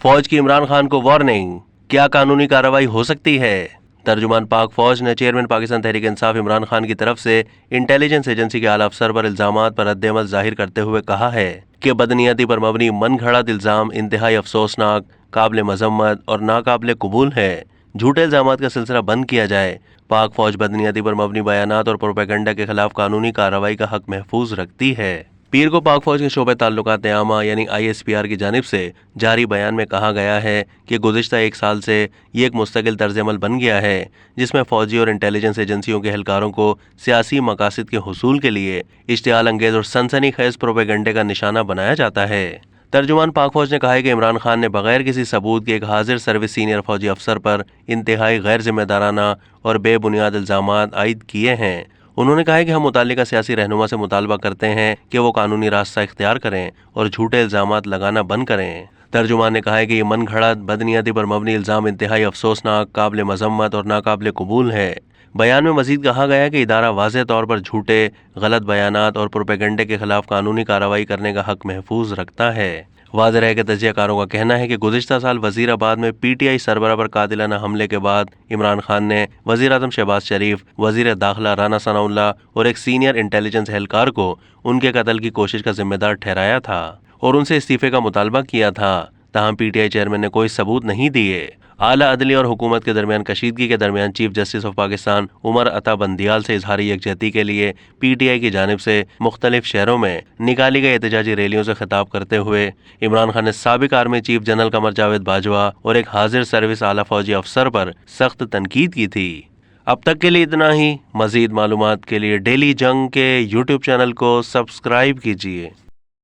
فوج کی عمران خان کو وارننگ، کیا قانونی کارروائی ہو سکتی ہے؟ ترجمان پاک فوج نے چیئرمین پاکستان تحریک انصاف عمران خان کی طرف سے انٹیلیجنس ایجنسی کے اعلیٰ افسر پر الزامات پر رد عمل ظاہر کرتے ہوئے کہا ہے کہ بدنیتی پر مبنی من گھڑت الزام انتہائی افسوسناک، قابل مذمت اور ناقابل قبول ہے۔ جھوٹے الزامات کا سلسلہ بند کیا جائے۔ پاک فوج بدنیتی پر مبنی بیانات اور پروپیگنڈا کے خلاف قانونی کارروائی کا حق محفوظ رکھتی ہے۔ پیر کو پاک فوج کے شعبہ تعلقات عامہ یعنی ISPR کی جانب سے جاری بیان میں کہا گیا ہے کہ گزشتہ ایک سال سے یہ ایک مستقل طرز عمل بن گیا ہے جس میں فوجی اور انٹیلیجنس ایجنسیوں کے اہلکاروں کو سیاسی مقاصد کے حصول کے لیے اشتعال انگیز اور سنسنی خیز پروپیگنڈے کا نشانہ بنایا جاتا ہے۔ ترجمان پاک فوج نے کہا ہے کہ عمران خان نے بغیر کسی ثبوت کے ایک حاضر سروس سینئر فوجی افسر پر انتہائی غیر ذمہ دارانہ اور بے بنیاد الزامات عائد کیے ہیں۔ انہوں نے کہا ہے کہ ہم متعلقہ سیاسی رہنما سے مطالبہ کرتے ہیں کہ وہ قانونی راستہ اختیار کریں اور جھوٹے الزامات لگانا بند کریں۔ ترجمان نے کہا ہے کہ یہ من گھڑت بدنیتی پر مبنی الزام انتہائی افسوسناک، قابل مذمت اور ناقابل قبول ہے۔ بیان میں مزید کہا گیا ہے کہ ادارہ واضح طور پر جھوٹے، غلط بیانات اور پروپیگنڈے کے خلاف قانونی کارروائی کرنے کا حق محفوظ رکھتا ہے۔ واضح ہے کہ تجزیہ کاروں کا کہنا ہے کہ گزشتہ سال وزیر آباد میں PTI سربراہ پر قاتلانہ حملے کے بعد عمران خان نے وزیر اعظم شہباز شریف، وزیر داخلہ رانا ثناء اللہ اور ایک سینئر انٹیلیجنس اہلکار کو ان کے قتل کی کوشش کا ذمہ دار ٹھہرایا تھا اور ان سے استعفے کا مطالبہ کیا تھا، تاہم PTI چیئرمین نے کوئی ثبوت نہیں دیے۔ اعلیٰ عدلیہ اور حکومت کے درمیان کشیدگی کے درمیان chief justice of Pakistan Umar Ata Bandial سے اظہار یکجہتی کے لیے PTI کی جانب سے مختلف شہروں میں نکالی گئی احتجاجی ریلیوں سے خطاب کرتے ہوئے عمران خان نے سابق army chief general Qamar Javed Bajwa اور ایک حاضر سروس اعلیٰ فوجی افسر پر سخت تنقید کی تھی۔ اب تک کے لیے اتنا ہی۔ مزید معلومات کے لیے ڈیلی جنگ کے YouTube چینل کو سبسکرائب کیجیے۔